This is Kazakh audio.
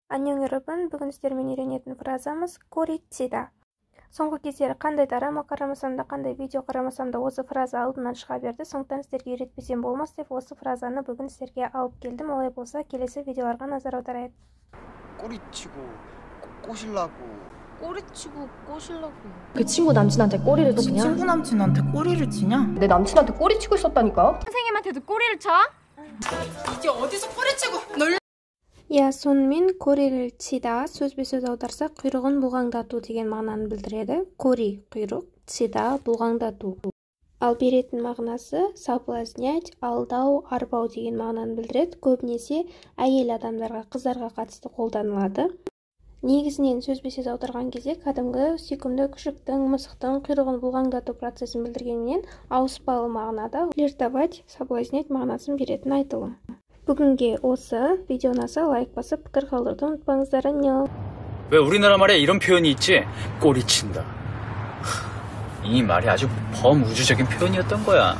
안녕 여러분, бүгін сіздермен үйренетін фразамыз 꼬리치다. Соңғы кездері қандай драма қарамасам да, қандай видео қарамасам да осы фраза алдынан шыға берді. Сондықтан сіздерге үйретпесем болмас деп осы фразаны бүгін сіздерге алып келдім. Олай болса, келесі видеоларға назар аударайық. 꼬리치고 꼬실라고. 꼬리치고 꼬실라고. 그 친구 남친한테 꼬리를 치냐? 친구 남친한테 꼬리를 치냐? 내 남친한테 꼬리 치고 있었다니까? 선생님한테도 꼬리를 쳐? 이게 어디서 꼬리치고 널 Я сонымен 꼬리를 치다 сөзбе-сөз аударсақ құйрығын бұлғаңдату деген мағынаны білдіреді. Кори құйрық, чида бұлғаңдату. Ал беретін мағынасы соблазнять, алдау, арбау деген мағынаны білдіреді. Көбінесе әйел адамдарға, қыздарға қатысты қолданылады. Негізінен сөзбе-сөз аударған кезде кәдімгі сүйкімді күшіктің, мысықтың құйрығын бұлғаңдату процесін білдіргенмен ауыспалы мағынада флиртовать, соблазнять мағынасын беретін айтылым. бүгінге осы видео ұнаса лайк басып пікір қалдыруды ұмытпаңыздар. 안녕. 왜 우리나라 말에 이런 표현이 있지? 꼬리친다. 이 말이 아주 범우주적인 표현이었던 거야.